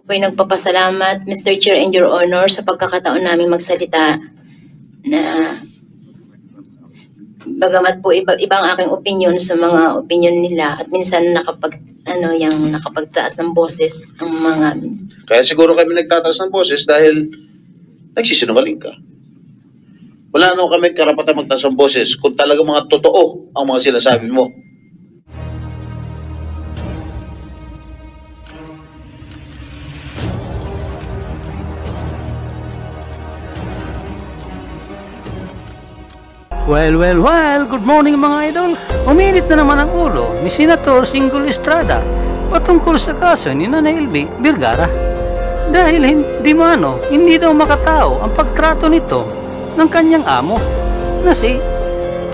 Ako'y nagpapasalamat, Mr. Chair and Your Honor, sa pagkakataon naming magsalita na bagamat po ibang aking opinion sa mga opinion nila at minsan nakapagtaas ng boses ang mga... Kaya siguro kami nagtataas ng boses dahil nagsisinungaling ka. Wala naman kami karapatan magtaas ng boses kung talaga mga totoo ang mga sinasabi mo. Well, good morning mga idol. Uminit na naman ang ulo ni Senator Singgol Estrada patungkol sa kaso ni Nanay LV Vergara. Dahil hindi daw makatao ang pagtrato nito ng kanyang amo na si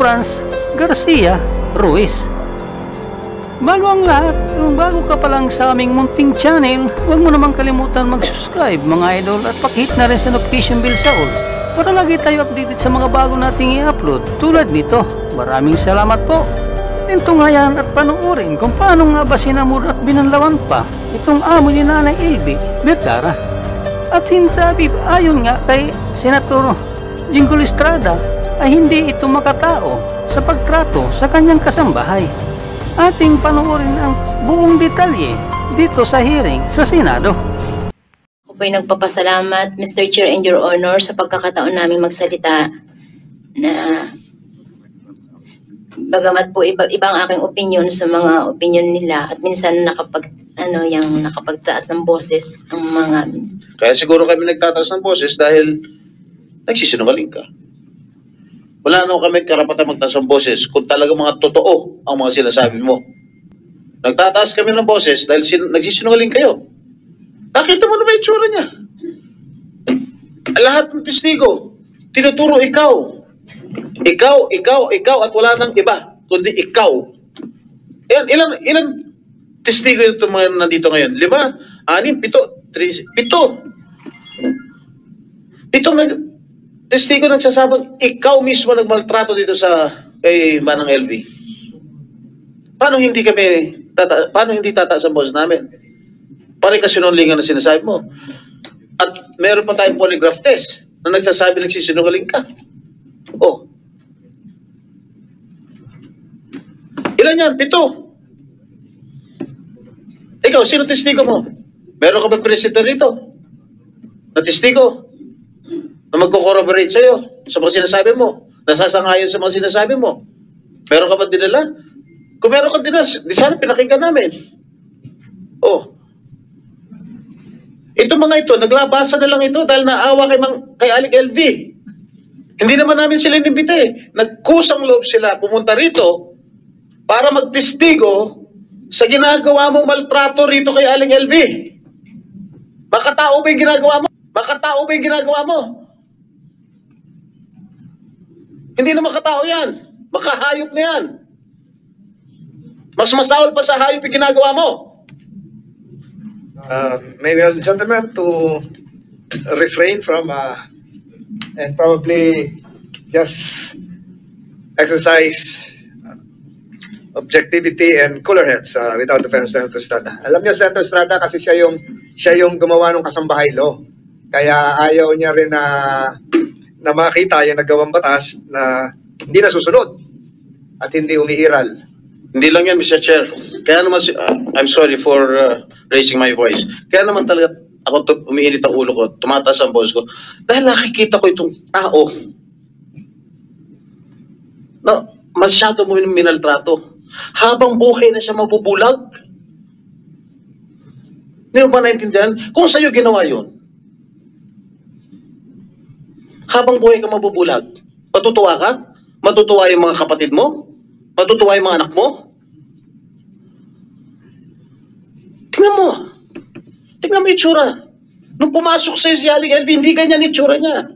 Franz Garcia Ruiz. Bago ka pa lang sa aming munting channel, huwag mo namang kalimutan mag-subscribe mga idol at pakihit na rin sa notification bell sa all para lagi tayo updated sa mga bago nating i-upload tulad nito. Maraming salamat po. Tunghayan at panuorin kung paano nga ba sinamur at binanlawan pa itong amo ni Nanay LV Vergara. At ayon nga kay Senator Singgol Estrada ay hindi ito makatao sa pagtrato sa kanyang kasambahay. Ating panuorin ang buong detalye dito sa hearing sa Senado. Ako'y nagpapasalamat, Mr. Chair and Your Honor, sa pagkakataon naming magsalita na bagamat po ibang aking opinion sa mga opinion nila at minsan nakapagtaas ng boses ang mga... Kaya siguro kami nagtataas ng boses dahil nagsisinungaling ka. Wala naman kami karapatan magtaas ng boses kung talaga mga totoo ang mga sinasabi mo. Nagtataas kami ng boses dahil nagsisinungaling kayo. Nakita mo na ba yung tsura niya? Lahat ng testigo, tinuturo ikaw. Ikaw, at wala nang iba, kundi ikaw. Ilan testigo ito mga nandito ngayon? 5, 6, 7, 7. 7 testigo nagsasabang ikaw mismo nagmaltrato dito kay Manang LV. Paano hindi tataas ang boses namin? Pare kasinungalingan na sinasabi mo. At meron pa tayong polygraph test na nagsasabi nagsisinungaling ka. Oh. Ilan yan? 7. Ikaw, sino testigo mo? Meron ka ba presenter rito? Na testigo? Na magko-corroborate sa'yo sa mga sinasabi mo? Nasasangayon sa mga sinasabi mo? Meron ka ba dinala? Kung meron ka dinala, di sana pinakinggan namin. Oh. Ito mga ito, naglabasa na lang ito dahil naawa kay Aling LV. Hindi naman namin sila inimbita eh. Nagkusang loob sila pumunta rito para magtestigo sa ginagawa mong maltrato rito kay Aling LV. Makatao ba yung ginagawa mo? Hindi na makatao yan. Makahayop na yan. Mas masahol pa sa hayop yung ginagawa mo. Maybe as a gentleman to refrain from and probably just exercise objectivity and cooler heads without offense, Senator Estrada. Alam niyo, Senator Estrada, kasi siya yung gumawa ng kasambahay law. Kaya ayaw niya rin na makita yung nagawang batas na hindi nasusunod at hindi umiiral. Hindi lang yan, Mr. Chair. Kaya naman, I'm sorry for raising my voice. Kaya naman talaga ako umiinit ang ulo ko, tumataas ang boses ko. Dahil nakikita ko itong tao. No, masyado mo minaltrato. Habang buhay na siya mabubulag. Hindi mo ba naintindihan? Kung sa'yo ginawa yun, habang buhay ka mabubulag, matutuwa ka? Matutuwa yung mga kapatid mo? Matutuwa yung mga anak mo? Tingnan mo yung itsura. Nung pumasok sa'yo si Aling LV, hindi ganyan itsura niya.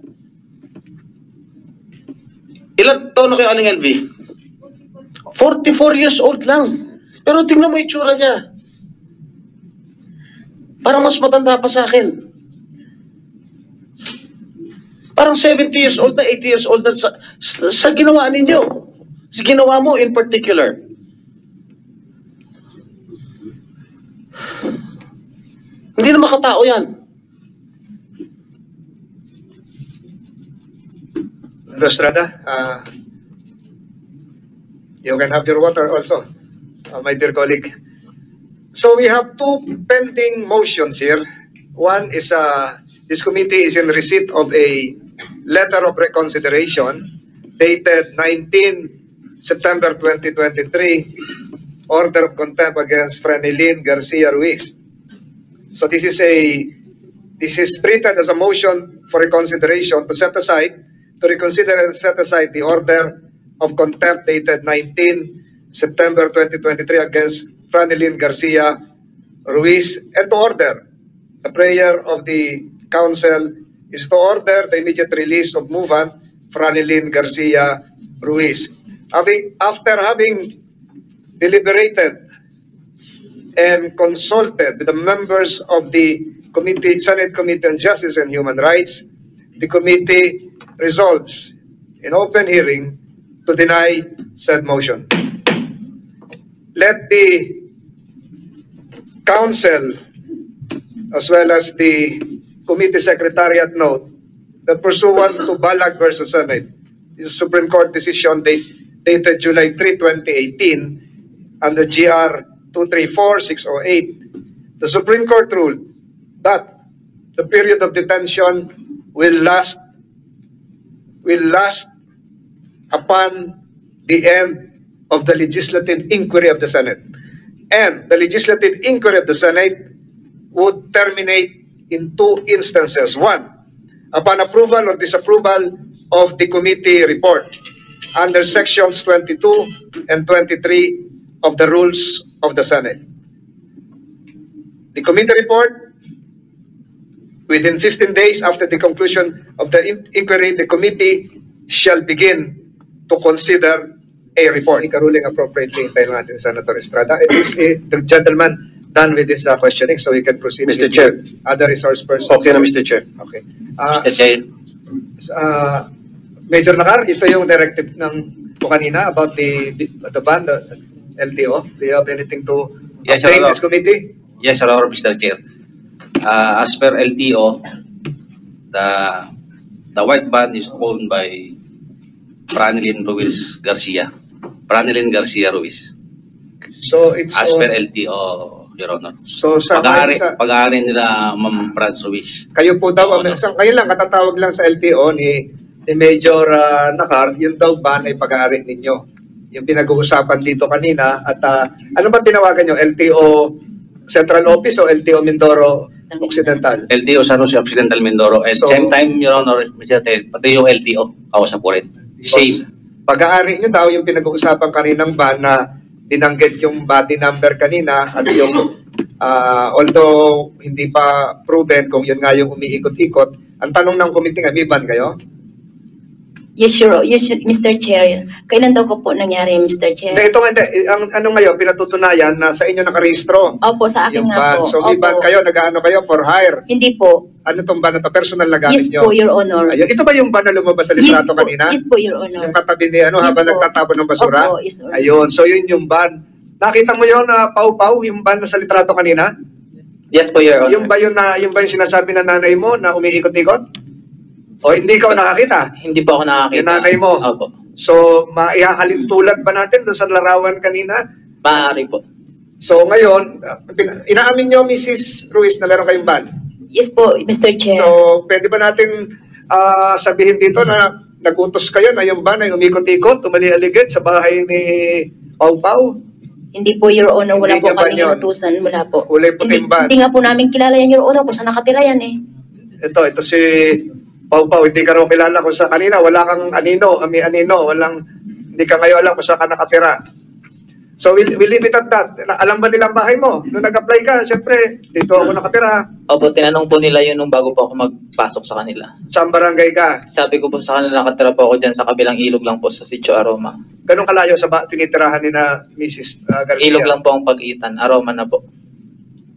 Ilan taon na kayo, Aling LV? 44 years old lang. Pero tingnan mo yung itsura niya. Parang mas matanda pa sa akin. Parang 70 years old na, 80 years old na sa ginawa ninyo. Sa ginawa mo in particular. Hindi na makatao yan. Estrada, you can have your water also, my dear colleague. So we have two pending motions here. One is this committee is in receipt of a letter of reconsideration dated 19 September 2023, order of contempt against Franelyn Garcia Ruiz. So this is treated as a motion for reconsideration to reconsider and set aside the order of contempt dated 19 September 2023 against Franelyn Garcia Ruiz, and to order. The prayer of the council is to order the immediate release of movant Franelyn Garcia Ruiz. After having deliberated and consulted with the members of the committee, Senate Committee on Justice and Human Rights, the committee resolves in open hearing to deny said motion. Let the council as well as the committee secretariat note that pursuant to Balag versus Senate, is a Supreme Court decision dated July 3, 2018, under GR 234608, the Supreme Court ruled that the period of detention will last upon the end of the legislative inquiry of the Senate. And the legislative inquiry of the Senate would terminate in two instances. One, upon approval or disapproval of the committee report under sections 22 and 23 of the rules of the Senate. The committee report, within 15 days after the conclusion of the inquiry, the committee shall begin to consider a report. Ikaruling appropriately tayo natin, Senator Estrada. The gentleman done with this questioning, so we can proceed. Mr. with Chair. Other resource persons. Okay na, Mr. Chair. Okay. Mr. Chair. Major Nakar, ito yung directive ng kanina about the ban, the LTO. Do you have anything to Yes, update Your this committee? Yes, Your Honor, Mr. Chair. As per LTO, the white van is owned by Franelyn Ruiz Garcia. Franelyn Garcia Ruiz. So it's As per LTO, Your Honor. so sa Pag-aari nila Ma'am Franz Ruiz. kayo po daw, Ano? kayo lang katatawag lang sa LTO ni Major Nakar, yung daw ban ay pag-aari ninyo. Yung pinag-uusapan dito kanina at ano ba tinawagan nyo? LTO Central Office o LTO Mindoro Occidental? LTO San Jose Occidental Mindoro. At So- same time, Your Honor, Mr. Chair, pati yung LTO, kausap ko rin. Same. Pag-aari nyo daw yung pinag-uusapan kaninang ban na binanggit yung body number kanina at yung although hindi pa proven kung yun nga yung umiikot-ikot, ang tanong ng committee nga, may ban kayo? Yes, Mr. Chair. Kailan daw ko po nangyari, Mr. Chair? Hindi, ito nga, hindi. Ang ano ngayon, pinatutunayan na sa inyo nakarehistro. Opo, sa akin Yung nga ban. po. So may Opo. ban kayo, nag-ano kayo for hire. Hindi po. Ano tong ban na to? Personal na gamit Yes nyo? po, Your Honor. Ayun. Ito ba yung ban na lumabas sa Yes litrato po, kanina? yes po, Your Honor. Yung katabi ni ano, Yes habang po. nagtatapon ng basura? Opo, yes, Your Honor. Ayun. So yun yung ban. Nakita mo yun na pau-pau, yung ban na sa litrato kanina? Yes po, Your Honor. Yung ba yung sinasabi ng nanay mo na umiikot-ikot? O hindi ikaw nakakita? Hindi po ako nakakita. Yung nanay mo? Opo. So, maihahalintulad ba natin doon sa larawan kanina? Maaari po. So, ngayon, inaamin nyo, Mrs. Ruiz, na meron kayong ban. Yes po, Mr. Chair. So, pwede ba natin sabihin dito na nag-utos kayo na yung ban ay umikot-ikot, tumali-aligid sa bahay ni Pau Pau? Hindi po, Your Honor. Wala Hindi po niya ba kami yun? inutusan. Wala po. Kulay puting ban. Hindi nga po namin kilala yan, Your Honor, kung saan nakatira yan eh. Ito si Pau Pau, hindi ka raw kilala kung sa kanina, wala kang anino, hindi ka ngayon alam kung saan ka nakatira. So, we'll leave it at that. Alam ba nilang bahay mo? Nung nag-apply ka, siyempre, dito ako nakatira. Opo, tinanong po nila yun nung bago po ako magpasok sa kanila. Saan barangay ka? Sabi ko po sa kanila, nakatira po ako dyan sa kabilang ilog lang po sa Sitio Aroma. Ganun kalayo sa tinitirahan ni na Mrs. Garcia? Ilog lang po ang pag-itan. Aroma na po.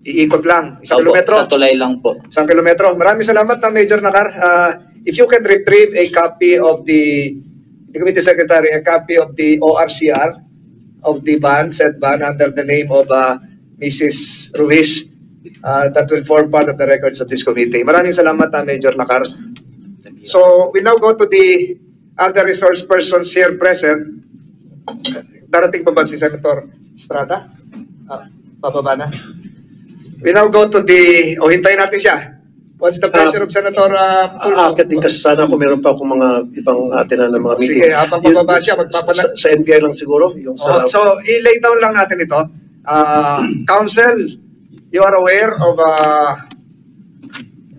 Iikot lang. Isang Opo, kilometro? sa tulay lang po. Isang kilometro. Maraming salamat, Major Nakar. If you can retrieve a copy of the Committee Secretary, a copy of the ORCR of the ban, said ban under the name of Mrs. Ruiz, that will form part of the records of this committee. Maraming salamat, Major Lacar. So, we now go to the other resource persons here present. Darating pa ba si Senator Estrada? Pababa na. We now go to the... hintayin natin siya. What's the pleasure of Senator Tulfo? Aakit din kasi sana kung meron pa akong mga ibang atin na mga meeting. Sige, habang pababa siya, magpapalag. Sa NBI lang siguro. Yung sa... So, i-lay down lang natin ito. Council, you are aware of,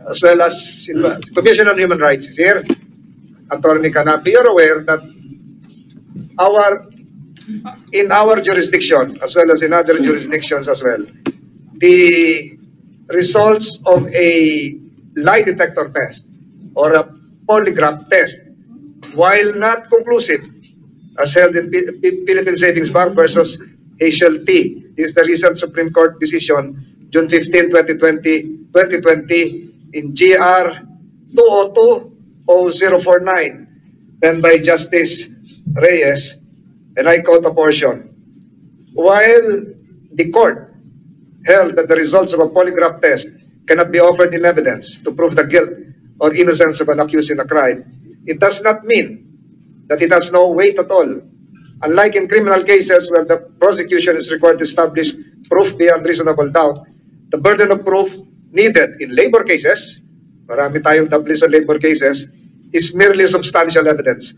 as well as Commission on Human Rights is here. Attorney Canapi, you're aware that in our jurisdiction, as well as in other jurisdictions as well, the results of a lie detector test or a polygraph test, while not conclusive, as held in Philippine Savings Bank versus Hazel T. This is the recent Supreme Court decision, June 15, 2020, in GR 202-0049, penned by Justice Reyes, and I quote a portion. While the court held that the results of a polygraph test cannot be offered in evidence to prove the guilt or innocence of an accused in a crime, it does not mean that it has no weight at all. Unlike in criminal cases where the prosecution is required to establish proof beyond reasonable doubt, the burden of proof needed in labor cases, marami tayong double sa labor cases, is merely substantial evidence.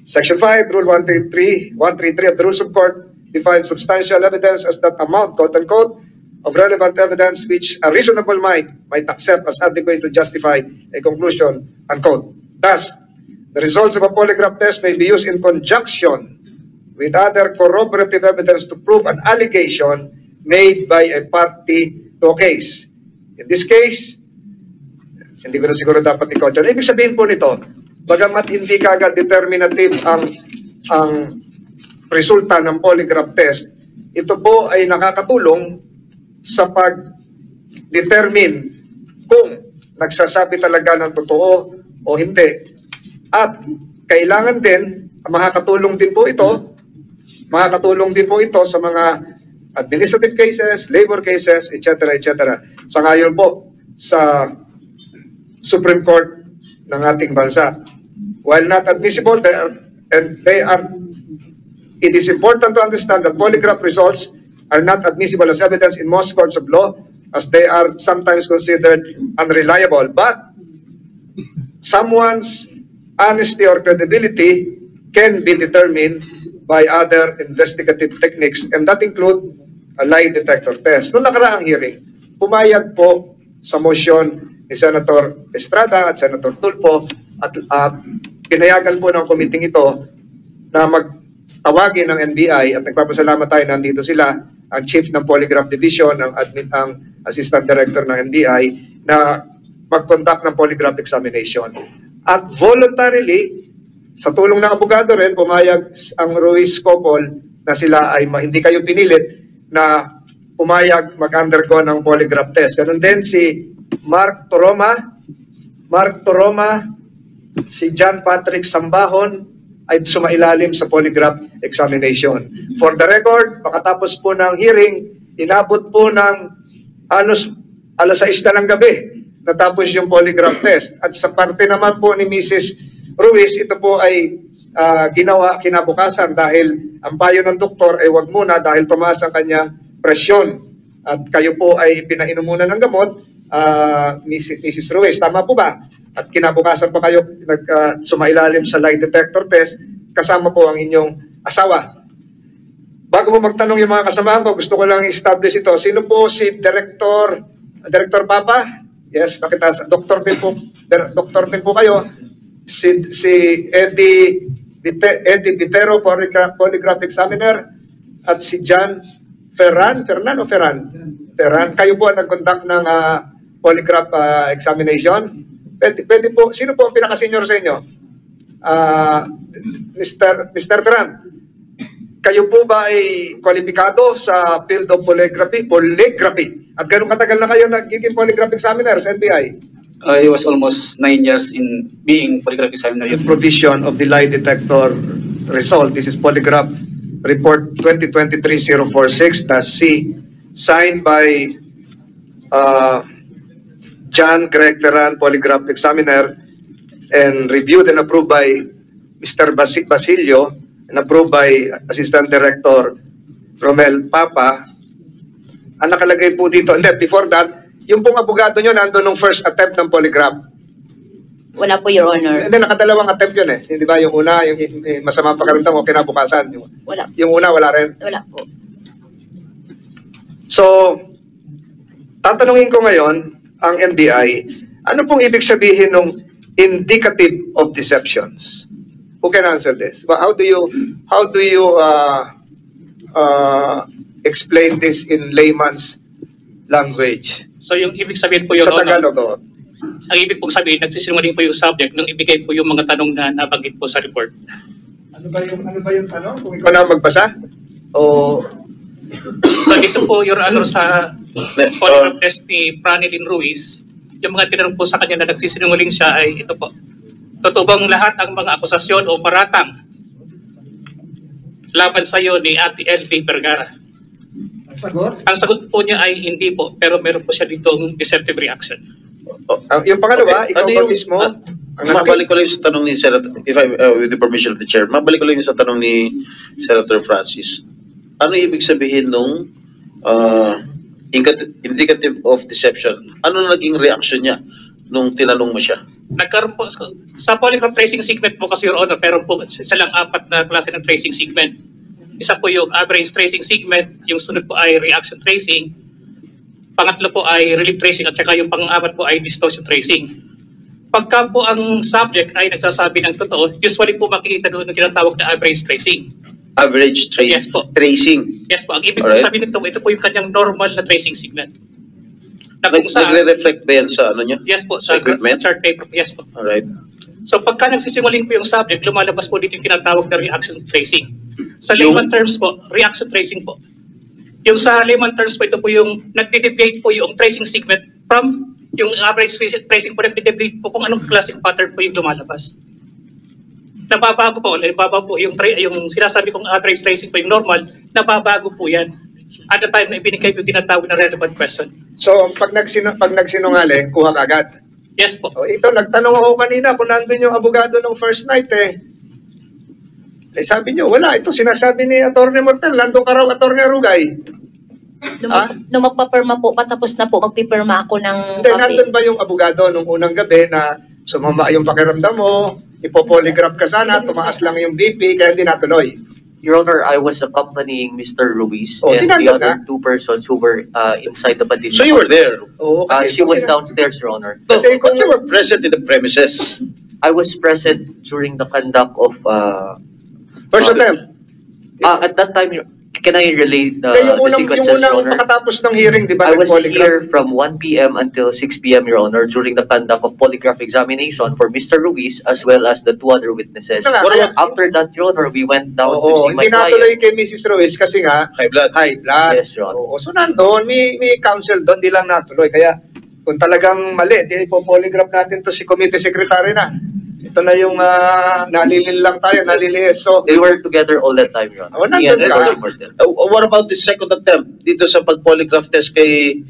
Section 5, Rule 133 of the Rules of Court defines substantial evidence as that amount, quote-unquote, of relevant evidence which a reasonable mind might accept as adequate to justify a conclusion, unquote. Thus, the results of a polygraph test may be used in conjunction with other corroborative evidence to prove an allegation made by a party to a case. In this case, hindi ko na siguro dapat i-question. Ibig sabihin po nito, bagamat hindi kagad determinative ang resulta ng polygraph test, ito po ay nakakatulong sa pag-determine kung nagsasabi talaga ng totoo o hindi. At kailangan din, makakatulong din po ito sa mga administrative cases, labor cases, etc., etc. Sa ngayon po sa Supreme Court ng ating bansa. While not admissible, it is important to understand that polygraph results are not admissible as evidence in most courts of law, as they are sometimes considered unreliable. But someone's honesty or credibility can be determined by other investigative techniques, and that include a lie detector test. Noong nakaraang hearing, pumayag po sa motion ni Senator Estrada at Senator Tulfo at pinayagan po ng committee ito na magtawagin ng NBI, at nagpapasalamat tayo, nandito sila, ang Chief ng Polygraph Division, ang Assistant Director ng NBI, na mag-conduct ng polygraph examination. At voluntarily, sa tulong ng abogado rin, pumayag ang Ruiz Copol na sila ay hindi kayo pinilit na pumayag mag-undergo ng polygraph test. Ganun din si Mark Toroma, si John Patrick Sambahon ay sumailalim sa polygraph examination. For the record, pagkatapos po ng hearing, inabot po ng alas 6 na ng gabi natapos yung polygraph test. At sa parte naman po ni Mrs. Ruiz, ito po ay ginawa kinabukasan dahil ang payo ng doktor ay wag muna dahil tumaas ang kanyang presyon. At kayo po ay pinainom muna ng gamot, Mrs. Ruiz, tama po ba? At kinabukasan pa kayo sumailalim sa lie detector test, kasama po ang inyong asawa. Bago mo magtanong yung mga kasamahan ko, gusto ko lang establish ito. Sino po si Director Papa? Yes, nakita sa doktor din po kayo. Si Eddie Vitero, polygraph examiner, at si John Ferran. Kayo po ang nag-conduct ng polygraph examination. Pwede po, sino po ang pinaka-senior sa inyo? Mr. Ferran, kayo po ba ay kwalipikado sa field of polygraphy? At gano'ng katagal na kayo nagiging polygraph examiner sa NBI? I was almost 9 years in being polygraph examiner. The provision of the lie detector result. This is Polygraph Report 2023-046-C, signed by John Greg Ferran, polygraph examiner, and reviewed and approved by Mr. Basilio and approved by Assistant Director Romel Papa. Ang nakalagay po dito, and then before that, yung pong abogado nyo nandun nung first attempt ng polygraph. Wala po, Your Honor. And then nakadalawang attempt yun eh. Hindi ba yung una, yung masama pakiramdam mo, kinabukasan. Wala. Yung una, wala rin. Wala po. So, tatanungin ko ngayon, ang NBI, ano pong ibig sabihin ng indicative of deceptions? Who can answer this? How do you explain this in layman's language? So yung ibig sabihin po, Your Sa Honor, Tagalog, oh. ang ibig pong sabihin, nagsisinungaling po yung subject nung ibigay po yung mga tanong na nabanggit po sa report. Ano ba yung tanong? Kung ikaw na magbasa? O So dito po, Your Honor, sa polygraph test ni Pranilyn Ruiz, yung mga tinanong po sa kanya na nagsisinungaling siya ay ito po. Totoo bang lahat ang mga akusasyon o paratang laban sa iyo ni Ate LV Vergara? sagot? Ang sagot po niya ay hindi po, pero meron po siya ditong deceptive reaction. Yung pangalawa, ikaw Ano ba yung- mismo? Mabalik ko lang sa tanong ni Senator, if I, with the permission of the Chair, mabalik ko lang sa tanong ni Senator Francis. Ano ibig sabihin nung indicative of deception? Ano naging reaction niya nung tinanong mo siya? Nagkaroon po, sa polygraph tracing segment po kasi, Your Honor, pero po silang 4 na klase ng tracing segment. Isa po yung average tracing segment, yung sunod po ay reaction tracing, pangatlo po ay relief tracing, at saka yung pang-apat po ay distortion tracing. Pagka po ang subject ay nagsasabi ng totoo, usually po makikita doon ng tinatawag na average tracing. Average Yes po. tracing. Yes po, ang ibig Alright. po sabihin nito, ito po yung kanyang normal na tracing segment. Na kung saan, Nagre-reflect ba yan sa ano niya? yes po, sa equipment? chart paper, yes po. Alright. So pagka nagsisinungaling po yung subject, lumalabas po dito yung tinatawag na reaction tracing. Sa Yung- layman terms po, reaction tracing po. Yung sa layman terms po, ito po yung nagde-deviate po yung tracing segment from yung average tracing po, nagde-deviate po kung anong classic pattern po yung lumalabas. Nababago po, yung sinasabi kong average tracing po yung normal, nababago po yan. At the time na ibinigay yung tinatawag na relevant question. So, pag nagsinungaling, kuha ka agad. Yes po. O, ito, nagtanong ako kanina kung nandun yung abogado ng first night eh. Eh sabi nyo, wala. Ito sinasabi ni Atty. Mortel, nandun ka raw, Atty. Arugay. Nung magpapirma po, patapos na po, magpipirma ako ng Hindi, copy. nandun ba yung abogado nung unang gabi na sumama yung pakiramdam mo, ipopolygraph ka sana, tumaas lang yung BP, kaya hindi natuloy. Your Honor, I was accompanying Mr. Ruiz Oh, and the tinanong other ka? 2 persons who were inside the Padilla. So you were there? Oo, She was downstairs, Your Honor. No, Kasi but kung- you were present in the premises. I was present during the conduct of... First attempt. at that time, can I relate Hindi, the sequences, yung Your unang Honor? pakatapos ng hearing, di ba, I was nag-polygraph? here from 1 p.m. until 6 p.m., Your Honor, during the conduct of polygraph examination for Mr. Ruiz as well as the 2 other witnesses. Ito nga, What kaya- After that, Your Honor, we went down to Oo, see my hindi natuloy client. kay Mrs. Ruiz kasi nga, High blood. high blood. Yes, Your Honor. Oo, so nandun, may counsel doon, di lang natuloy. Kaya kung talagang mali, di ipo-polygraph natin to si committee secretary na. Ito na yung nalilil lang tayo, naliliis. So, We were together all that time, Your Oh, Honor. Me nandun and ka? Atty. Mortel. What about the second attempt dito sa pag-polygraph test kay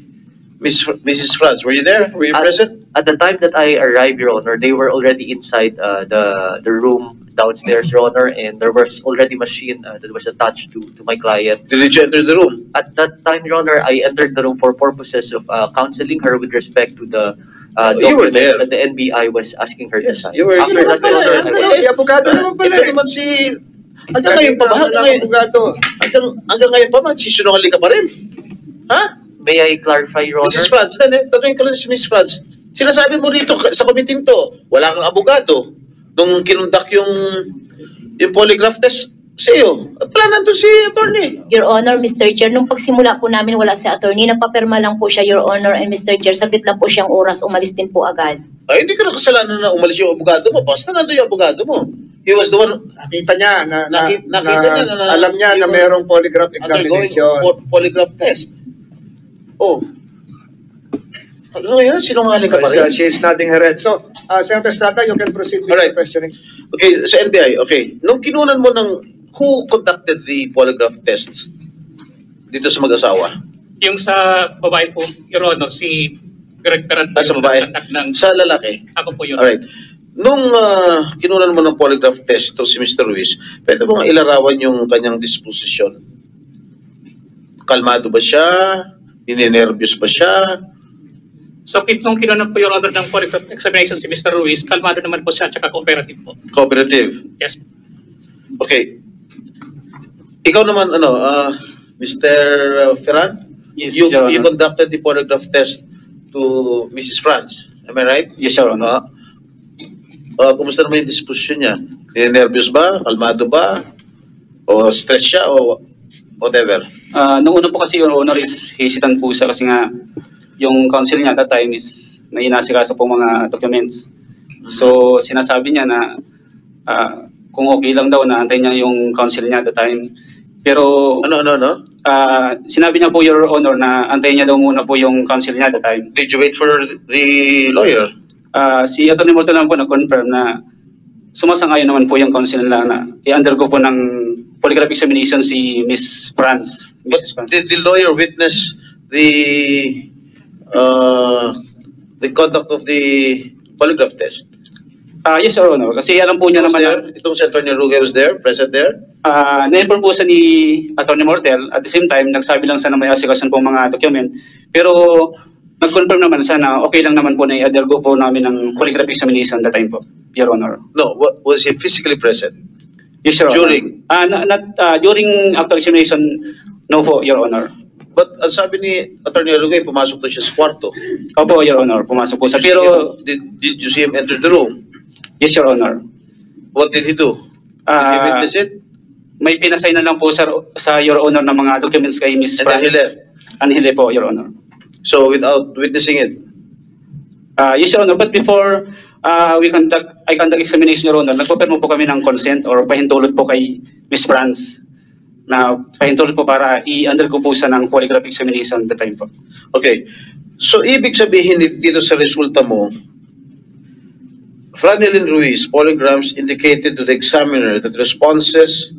Mrs. Franz? Were you there? Were you present? At the time that I arrived, Your Honor, they were already inside the room downstairs, Your Honor, and there was already machine that was attached to my client. Did you enter the room? At that time, Your Honor, I entered the room for purposes of counseling her with respect to the You were document there. that the NBI was asking her to Yes, sign. you were. After You that, were Your Honor, pala. I was... ay, abogado naman pala. Ito naman si... Hanggang ngayon pa ba? Hanggang ngayon pa ba? Sisunungaling ka pa rin? Ha? May I clarify, Your Honor? Mrs. Franz, tanongin ko lang si Mrs. Franz. Sinasabi mo rito sa committee to, wala kang abogado. Nung kinundak yung polygraph test sa iyo, wala nandun si attorney. Your Honor, Mr. Chair, nung pagsimula po namin wala si attorney, nagpapirma lang po siya, Your Honor, and Mr. Chair, saglit lang po siyang oras, umalis din po agad. Ay, hindi ka na kasalanan na umalis yung abogado mo. Basta nandun yung abogado mo. He was the one Nakita niya Nakita niya na alam niya na merong polygraph undergoing examination. polygraph test. Oh. Hanggang ngayon, sinungaling ka pa rin. She is nodding her head. So, Senator Estrada, you can proceed with Alright. the questioning. Okay, sa NBI, okay. Nung kinunan mo ng who conducted the polygraph tests dito sa mag-asawa? Yung sa babae po, Your Honor, si Greg Peran po. Sa babae? Ng, Sa lalaki? ako po yun. Alright. Nung kinunan mo ng polygraph test to si Mr. Ruiz, pwede mo nga ilarawan yung kanyang disposition? Kalmado ba siya? Ninenervyos ba siya? So, nung kinunan po, Your Honor, ng polygraph examination si Mr. Ruiz, kalmado naman po siya at saka cooperative po. Cooperative? Yes. Okay. Ikaw naman, Mr. Ferran? Yes, you, Your Honor. you conducted the polygraph test to Mrs. Franz. Am I right? Yes, Your Honor. Kumusta naman yung disposition niya? Nervous ba? Kalmado ba? O stress siya? O whatever? Nung una po kasi, Your Honor, is hesitant po siya kasi nga yung counsel niya at that time is may inasikasa po mga documents. So, sinasabi niya na kung okay lang daw na antayin niya yung counsel niya at that time. Pero sinabi niya po, Your Honor, na antayin niya daw muna po yung counsel niya at that time. Did you wait for the lawyer? Si Atty. Morton lang po nag-confirm na sumasang-ayon naman po yung counsel nila na i-undergo po ng polygraph examination si Miss Franz. But did the lawyer witness the conduct of the polygraph test? Yes, Your Honor. Kasi alam po niya naman na Itong si Atty. Ruge was there, present there? na-inform po siya ni Atty. Mortel. At the same time, nagsabi lang siya na may asikasan po mga document. Pero nag-confirm naman siya na okay lang naman po na i-undergo po namin ng polygraph examination that time po, Your Honor. No, was he physically present? Yes, Your Honor. During? During after examination, no po, Your Honor. But ang sabi ni Atty. Ruge, pumasok to siya sa kwarto. Opo, Your Honor, pumasok po siya. Pero, Did you see him enter the room? yes, Your Honor. What did he do? Did he witness it? May pinasay na lang po sa Your Honor ng mga documents kay Miss And then he Franz. left? And he left po, Your Honor. So without witnessing it? Yes, Your Honor. But before I conduct examination, Your Honor, nagpapirma po kami ng consent or pahintulot po kay Miss Franz na pahintulot po para i-undergo po siya ng polygraph examination that time po. Okay. So ibig sabihin dito sa resulta mo, Franelyn Ruiz polygraphs indicated to the examiner that responses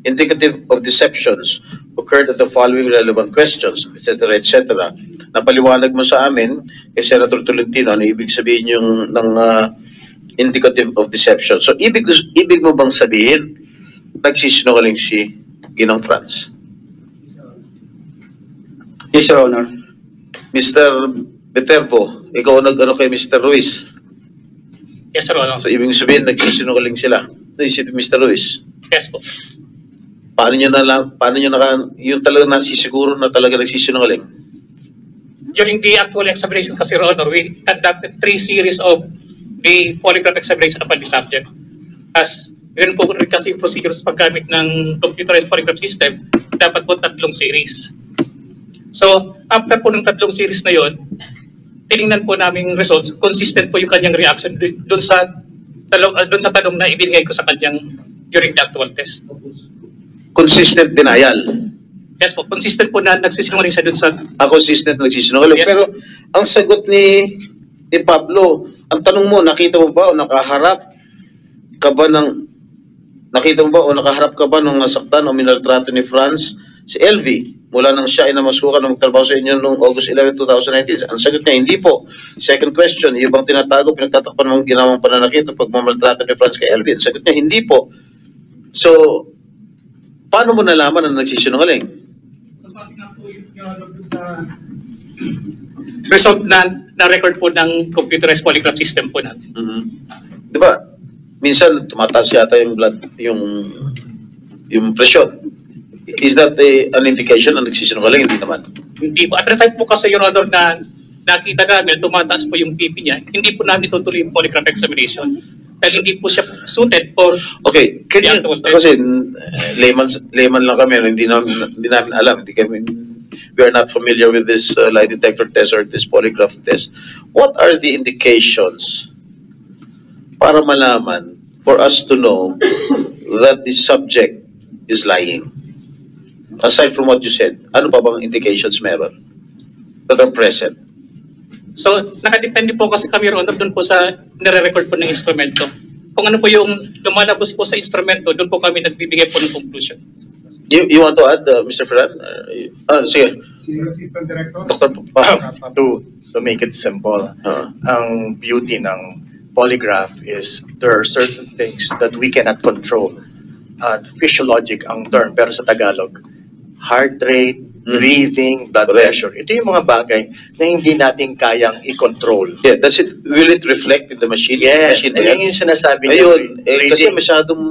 indicative of deceptions occurred at the following relevant questions, etc., etc. Napaliwanag mo sa amin kay Senator Tolentino ano ibig sabihin yung ng indicative of deception. So ibig mo bang sabihin nagsisinungaling si Ginang Franz? Yes, Your Honor. Mr. Viterbo, ikaw nag-ano kay Mr. Ruiz? Yes, Your Honor. So ibig sabihin nagsisinungaling sila. Si Mr. Ruiz. Yes po. Paano nyo yung talaga nasisiguro na talaga nagsisinungaling? During the actual examination kasi, Your Honor, we conducted 3 series of the polygraph examination upon the subject. As yun po rin kasi yung procedures paggamit ng computerized polygraph system, dapat po 3 series. So, after po ng 3 series na yon, tinignan po namin results, consistent po yung kanyang reaction doon sa tanong na ibinigay ko sa kanyang during the actual test. Consistent denial. Yes po, consistent po na nagsisinungaling siya doon sa... Consistent nagsisinungaling. Yes. Pero ang sagot ni Pablo, ang tanong mo, nakita mo ba o nakaharap ka ba nung nasaktan o minaltrato ni Franz si LV mula nang siya ay namasukan ng magtrabaho sa inyo noong August 11, 2019? Ang sagot niya, hindi po. Second question, yung bang tinatago, pinagtatakpan ng ginawang pananakit o pagmamaltrato ni Franz kay LV? Ang sagot niya, hindi po. So, paano mo nalaman na nagsisinungaling? So, kasi nga po yung sa result na record po ng computerized polygraph system po natin. Di ba? Minsan, tumataas yata yung blood, yung presyon. Is that an indication na nagsisinungaling? Hindi naman. Hindi po. At the time po kasi, Your Honor, na nakita namin, tumataas po yung PP niya, hindi po namin tutuloy yung polygraph examination. Dahil hindi po siya suited for okay, kasi layman lang kami, hindi namin alam. We are not familiar with this lie detector test or this polygraph test. What are the indications para malaman, for us to know that the subject is lying? Aside from what you said, ano pa bang indications meron that are present? So, nakadepende po kasi kami, Your Honor, doon po sa nire-record po ng instrumento. Kung ano po yung lumalabas po sa instrumento, doon po kami nagbibigay po ng conclusion. You want to add, Mr. Ferran? Sige. Assistant Director? Dr. To make it simple, ang beauty ng polygraph is there are certain things that we cannot control. Physiologic ang term, pero sa Tagalog, heart rate, breathing, blood pressure. Ito yung mga bagay na hindi natin kayang i-control. Yeah, will it reflect in the machine? Yes, Machine ayun yung sinasabi niya. Ayun, kasi masyadong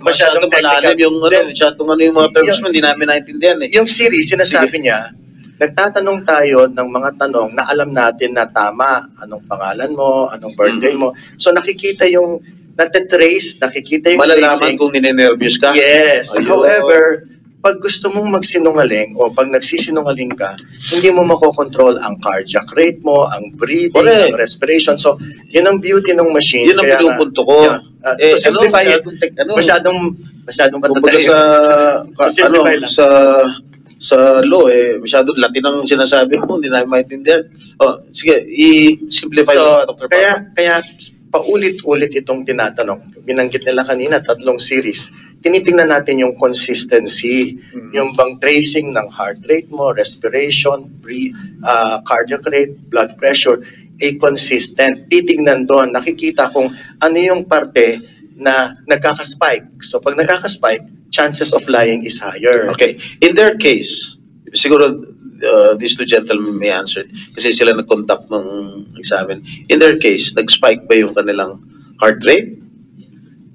masyadong malalim yung yung mga terms mo, hindi namin naintindihan eh. Yung series, sinasabi niya, nagtatanong tayo ng mga tanong na alam natin na tama. Anong pangalan mo? Anong birthday mo? So nakikita yung natitrace, nakikita yung Malalaman tracing. kung ninenervyos ka? Yes. Ayun. However, pag gusto mong magsinungaling o pag nagsisinungaling ka, hindi mo makokontrol ang cardiac rate mo, ang breathing, Correct. ang respiration. So, yun ang beauty ng machine. Yun ang Kaya nga, pinupunto ko. to simplify it, masyadong Kumbaga sa law masyadong Latin ang sinasabi mo, hindi namin maintindihan. Sige, i-simplify mo, Dr. Papa. Kaya paulit-ulit itong tinatanong. Binanggit nila kanina, 3 series. Tinitingnan natin yung consistency, yung bang tracing ng heart rate mo, respiration, cardiac rate, blood pressure, consistent. Titignan doon, nakikita kung ano yung parte na nagkakaspike. So pag nagkakaspike, chances of lying is higher. Okay. In their case, siguro these two gentlemen may answer it kasi sila nag-contact nung examen. In their case, nag-spike ba yung kanilang heart rate,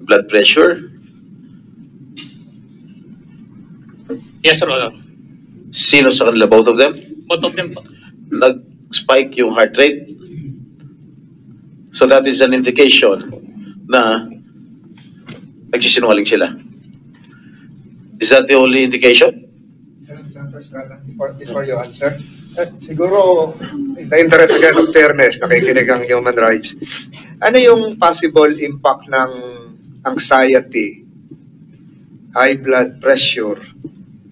blood pressure? Yes, Your Honor. Sino sa kanila? Both of them? Both of them po. Nag-spike yung heart rate? So that is an indication na nagsisinungaling sila. Is that the only indication? Senator Estrada, before you answer, siguro, in the interest again of fairness, nakikinig ang human rights, ano yung possible impact ng anxiety, high blood pressure,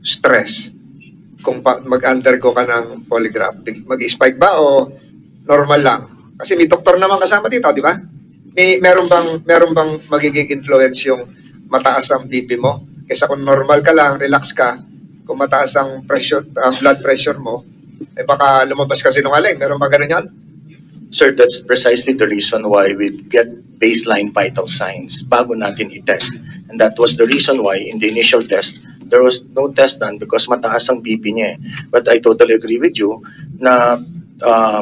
stress, kung mag-undergo ka ng polygraph? Mag-spike ba o normal lang? Kasi may doktor naman kasama dito, di ba? Meron bang magiging influence yung mataas ang BP mo? Kaysa kung normal ka lang, relax ka, kung mataas ang pressure, blood pressure mo, baka lumabas ka sinungaling. Meron ba ganun yan? Sir, that's precisely the reason why we get baseline vital signs bago natin i-test. And that was the reason why in the initial test, there was no test done because mataas ang BP niya. But I totally agree with you na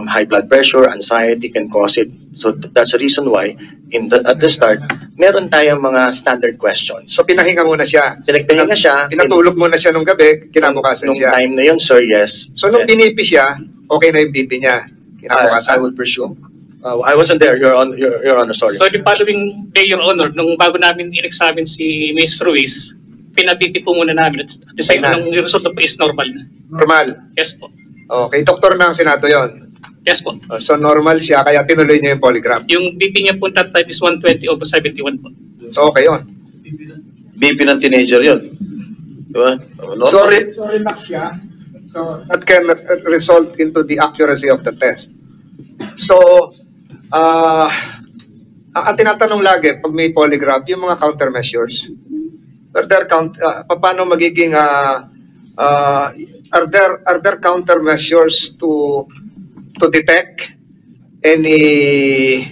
high blood pressure, anxiety can cause it. So that's the reason why at the start, meron tayong mga standard questions. So pinahinga muna siya? Pinagpahinga siya. Pinatulog muna siya nung gabi, kinabukasan nung siya? Nung time na yun, sir, yes. So nung binipi siya, okay na yung BP niya? I would presume. I wasn't there, Your Honor, sorry. So the following day, Your Honor, nung bago namin in-examine si Ms. Ruiz, pinabipi po muna namin. At the same time, yung result po is normal na. Normal? Yes po. Okay, doktor ng Senado yon. Yes po. So normal siya, kaya tinuloy niya yung polygraph. Yung BP niya po that time is 120/71 po. So okay yun. BP ng teenager yun. Diba? So relax siya. So that can result into the accuracy of the test. So, ang tinatanong lagi pag may polygraph, yung mga countermeasures. Paano magiging are there countermeasures to detect any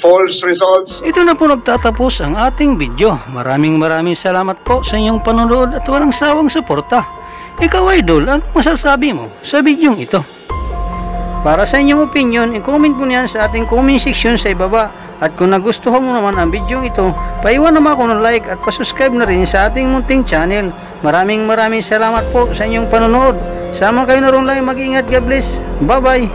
false results? Ito na po nagtatapos ang ating video. Maraming salamat po sa inyong panonood at walang sawang suporta. Ikaw, idol, ano masasabi mo sa video ito? Para sa inyong opinion, i-comment mo niyan sa ating comment section sa ibaba. At kung nagustuhan mo naman ang video ito, paiwan naman ako ng like at pasubscribe na rin sa ating munting channel. Maraming salamat po sa inyong panonood. Sama kayo na rin lang, mag-ingat, God bless. Bye-bye.